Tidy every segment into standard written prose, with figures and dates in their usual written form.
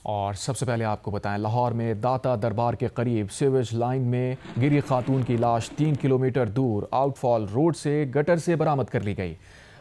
और सबसे पहले आपको बताएं, लाहौर में दाता दरबार के करीब सीवेज लाइन में गिरी खातून की लाश 3 किलोमीटर दूर आउटफॉल रोड से गटर से बरामद कर ली गई।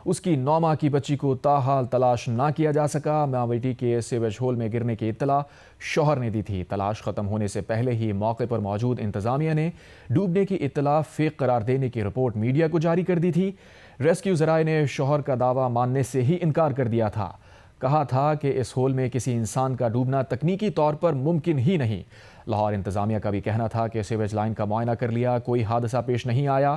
उसकी 9 माह की बच्ची को ताहाल तलाश ना किया जा सका। मावटी के सीवेज होल में गिरने की इत्तला शौहर ने दी थी। तलाश खत्म होने से पहले ही मौके पर मौजूद इंतजामिया ने डूबने की इत्तला फेक करार देने की रिपोर्ट मीडिया को जारी कर दी थी। रेस्क्यू ज़राए ने शौहर का दावा मानने से ही इनकार कर दिया था। कहा था कि इस होल में किसी इंसान का डूबना तकनीकी तौर पर मुमकिन ही नहीं। लाहौर इंतजामिया का भी कहना था कि सीवेज लाइन का मुआयना कर लिया, कोई हादसा पेश नहीं आया।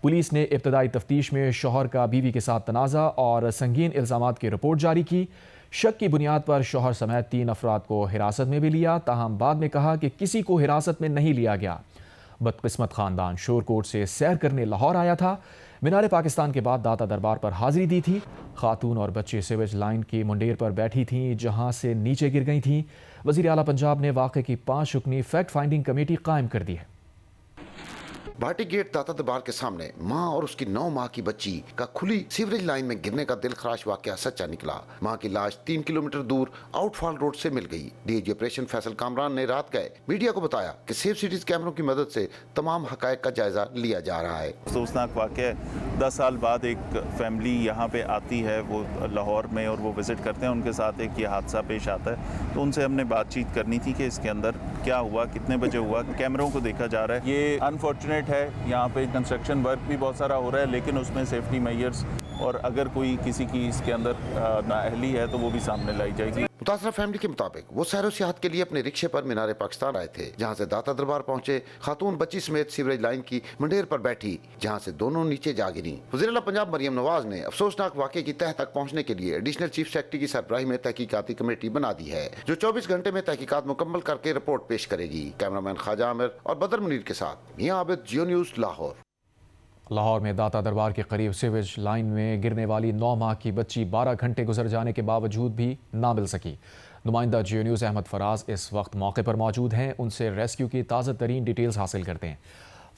पुलिस ने इब्तदाई तफ्तीश में शौहर का बीवी के साथ तनाज़ा और संगीन इल्ज़ामात की रिपोर्ट जारी की। शक की बुनियाद पर शौहर समेत 3 अफराद को हिरासत में भी लिया, ताहम बाद में कहा कि किसी को हिरासत में नहीं लिया गया। बदकिस्मत खानदान शोरकोट से सैर करने लाहौर आया था। मीनार पाकिस्तान के बाद दाता दरबार पर हाजिरी दी थी। खातून और बच्चे सीवेज लाइन की मुंडेर पर बैठी थीं, जहां से नीचे गिर गई थीं। वज़ीर आला पंजाब ने वाक़े की 5 रुकनी फैक्ट फाइंडिंग कमेटी कायम कर दी है। भाटी गेट दाता दरबार के सामने मां और उसकी 9 माह की बच्ची का खुली सीवरेज लाइन में गिरने का दिलखराश वाकया सच्चा निकला। मां की लाश 3 किलोमीटर दूर आउटफॉल रोड से मिल गई। डीआईजी ऑपरेशन फैसल कामरान ने रात गए मीडिया को बताया कि सेफ सिटीज कैमरों की मदद से तमाम हकायक का जायजा लिया जा रहा है। अफसोसनाक वाकया 10 साल बाद एक फैमिली यहाँ पे आती है, वो लाहौर में, और वो विजिट करते हैं, उनके साथ एक ये हादसा पेश आता है। तो उनसे हमने बातचीत करनी थी कि इसके अंदर क्या हुआ, कितने बजे हुआ। कैमरों को देखा जा रहा है। ये अनफॉर्चुनेट है, यहाँ पे कंस्ट्रक्शन वर्क भी बहुत सारा हो रहा है, लेकिन उसमें सेफ्टी मेजर्स और अगर कोई किसी की इसके अंदर नाअहली है तो वो भी सामने लाई जाएगी। मुतासरा फैमिली के मुताबिक वो सैरो सियाहत के लिए अपने रिक्शे पर मीनार पाकिस्तान आए थे, जहाँ से दाता दरबार पहुंचे। खातून बच्ची समेत सीवरेज लाइन की मुंडेर पर बैठी, जहाँ से दोनों नीचे जा गिरी। वज़ीर आला पंजाब मरियम नवाज ने अफसोसनाक वाक़े की तह तक पहुँचने के लिए एडिशनल चीफ सेक्रेटरी की सरबराही में तहकीकाती कमेटी बना दी है, जो 24 घंटे में तहकीकात मुकम्मल करके रिपोर्ट पेश करेगी। कैमरामैन ख्वाजा आमिर और बदर मुनीर के साथ मियां आबिद, जियो न्यूज़, लाहौर। लाहौर में दाता दरबार के करीब सीवेज लाइन में गिरने वाली 9 माह की बच्ची 12 घंटे गुजर जाने के बावजूद भी ना मिल सकी। नुमाइंदा जियो न्यूज़ अहमद फराज इस वक्त मौके पर मौजूद हैं। उनसे रेस्क्यू की ताज़ा तरीन डिटेल्स हासिल करते हैं।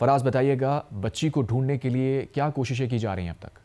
फराज, बताइएगा, बच्ची को ढूंढने के लिए क्या कोशिशें की जा रही हैं अब तक?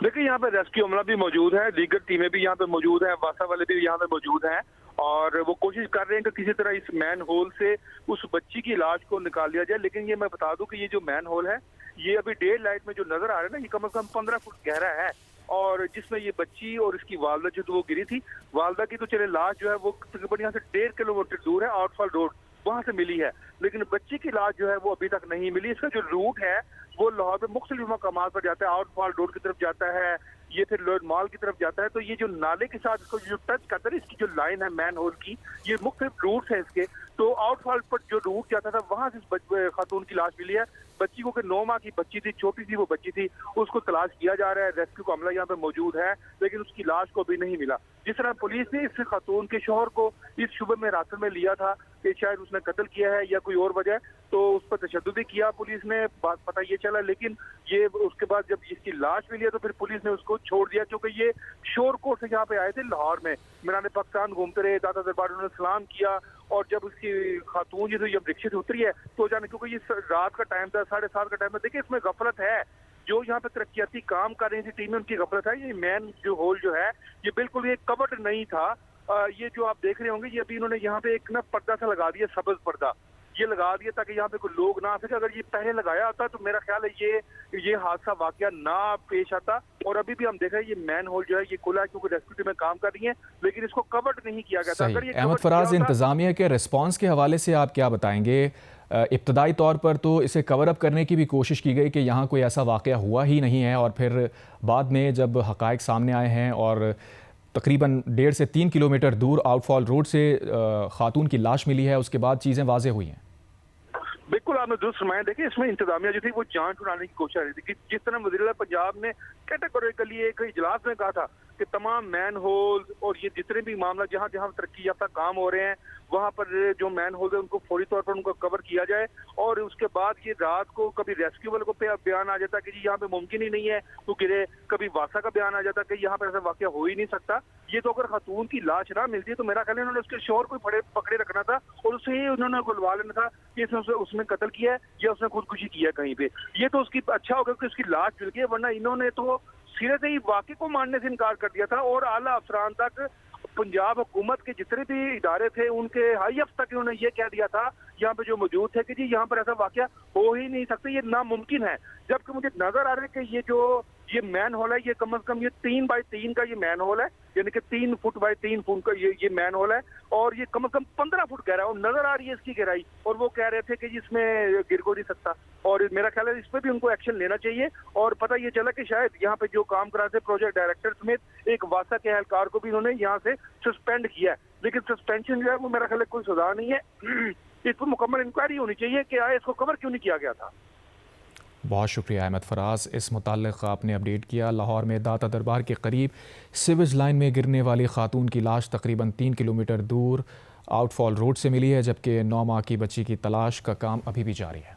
देखिए, यहाँ पे रेस्क्यू अमला भी मौजूद है, दीगर टीमें भी यहाँ पे मौजूद हैं, वासा वाले भी यहाँ पे मौजूद हैं, और वो कोशिश कर रहे हैं कि किसी तरह इस मैन होल से उस बच्ची की लाश को निकाल लिया जाए। लेकिन ये मैं बता दूं कि ये जो मैन होल है, ये अभी डे लाइट में जो नजर आ रहा है ना, ये कम से कम 15 फुट गहरा है, और जिसमें ये बच्ची और इसकी वालदा जो तो वो गिरी थी। वालदा की तो चले लाश जो है वो तकरीबन यहाँ से 1.5 किलोमीटर दूर है, आउटफॉल रोड, वहां से मिली है। लेकिन बच्ची की लाश जो है वो अभी तक नहीं मिली। इसका जो रूट है वो लाहौर में मुख्तलिफ मकामात पर जाता है, आउटफॉल रोड की तरफ जाता है, ये फिर लोड मॉल की तरफ जाता है। तो ये जो नाले के साथ इसको जो टच करता है, इसकी जो लाइन है मैन होल की, ये मुख्तलिफ रूट है इसके। तो आउटफॉल पर जो रूट जाता था वहां से खातून की लाश मिली है। बच्ची को 9 माह की बच्ची थी, छोटी सी वो बच्ची थी, उसको तलाश किया जा रहा है। रेस्क्यू का अमला यहाँ पे मौजूद है, लेकिन उसकी लाश को अभी नहीं मिला। जिस तरह पुलिस ने इस खातून के शौहर को इस शुबे में हिरासत में लिया था कि शायद उसने कत्ल किया है या कोई और वजह, तो उस पर तशद्दुद भी किया पुलिस ने, बात पता ये चला। लेकिन ये उसके बाद जब इसकी लाश मिली है तो फिर पुलिस ने उसको छोड़ दिया, क्योंकि ये शोरकोट से यहाँ पे आए थे लाहौर में, मीनार पाकिस्तान घूमते रहे, दाता दरबार उन्होंने सलाम किया, और जब उसकी खातून जो जब रिक्शे से उतरी है तो जाने, क्योंकि ये रात का टाइम था, 7:30 का टाइम था। देखिए, इसमें गफलत है, जो यहाँ पे तरक्याती काम कर रही थी टीमें, उनकी गफलत है। ये मैन जो होल जो है, ये बिल्कुल ये कवर्ड नहीं था। ये जो आप देख रहे होंगे, ये अभी इन्होंने यहाँ पे एक ना पर्दा सा लगा दिया, सब्ज पर्दा ये लगा दिया, ताकि यहाँ पे कोई लोग ना आ सके। अगर ये पहले लगाया होता तो मेरा ख्याल है ये हादसा वाकया ना पेश आता। और अभी भी हम देख रहे हैं ये मैन होल जो है ये खुला है, क्योंकि रेस्क्यू टीमें काम कर रही हैं, लेकिन इसको कवर्ड नहीं किया गया था। अगर ये अहमद फराज, इंतजामिया के रिस्पांस के हवाले से आप क्या बताएंगे? इब्तदाई तौर पर तो इसे कवर अप करने की भी कोशिश की गई कि यहाँ कोई ऐसा वाकया हुआ ही नहीं है, और फिर बाद में जब हकायक सामने आए हैं और तकरीबन 1.5 से 3 किलोमीटर दूर आउटफॉल रोड से खातून की लाश मिली है, उसके बाद चीज़ें वाजे हुई हैं। बिल्कुल आपने दुरुस्त फरमाया। देखिए, इसमें इंतजामिया जो थी वो जान छुड़ाने की कोशिश कर रही थी कि जिस तरह वज़ीर आला पंजाब ने कैटेगोरिकली एक इजलास में कहा था कि तमाम मैन होल और ये जितने भी मामला जहाँ जहाँ तरक्की याफ्ता काम हो रहे हैं, वहाँ पर जो मैन होल है उनको फौरी तौर पर उनको कवर किया जाए। और उसके बाद ये रात को कभी रेस्क्यू वाले को बयान आ जाता कि जी यहाँ पे मुमकिन ही नहीं है तो गिरे, कभी वासा का बयान आ जाता कि यहाँ पर ऐसा वाकया हो ही नहीं सकता। ये तो अगर खातून की लाश ना मिलती तो मेरा ख्याल है उन्होंने उसके शोहर को पकड़े रखना था और उसे ही उन्होंने बुलवा लेना था कि उसने कत्ल किया है या उसने खुदकुशी किया है कहीं पे। ये तो उसकी अच्छा हो गया कि उसकी लाश मिल गई, वरना इन्होंने तो सिरे से ही वाकई को मानने से इनकार कर दिया था और आला अफसरान तक पंजाब हुकूमत के जितने भी इदारे थे उनके हाई अफसर तक उन्होंने ये कह दिया था यहाँ पे जो मौजूद थे कि जी यहाँ पर ऐसा वाकया हो ही नहीं सकता, ये नामुमकिन है। जबकि मुझे नजर आ रहा है कि ये मैन होल है, ये कम से कम ये 3 बाई 3 का ये मैन होल है, यानी कि 3 फुट बाई 3 फुट का ये मैन होल है, और ये कम से कम 15 फुट गहरा है और नजर आ रही है इसकी गहराई। और वो कह रहे थे कि इसमें गिर को नहीं सकता, और मेरा ख्याल है इस पर भी उनको एक्शन लेना चाहिए। और पता ये चला कि शायद यहाँ पे जो काम कर रहे थे प्रोजेक्ट डायरेक्टर समेत एक वासा के एहलकार को भी उन्होंने यहाँ से सस्पेंड किया है, लेकिन सस्पेंशन जो है वो मेरा ख्याल है कोई सजा नहीं है। इस पर मुकम्मल इंक्वायरी होनी चाहिए कि आए इसको कवर क्यों नहीं किया गया था। बहुत शुक्रिया अहमद फराज, इस मुताल्लिक़ आपने अपडेट किया। लाहौर में दाता दरबार के करीब सीवेज लाइन में गिरने वाली खातून की लाश तकरीबन 3 किलोमीटर दूर आउटफॉल रोड से मिली है, जबकि 9 माह की बच्ची की तलाश का काम अभी भी जारी है।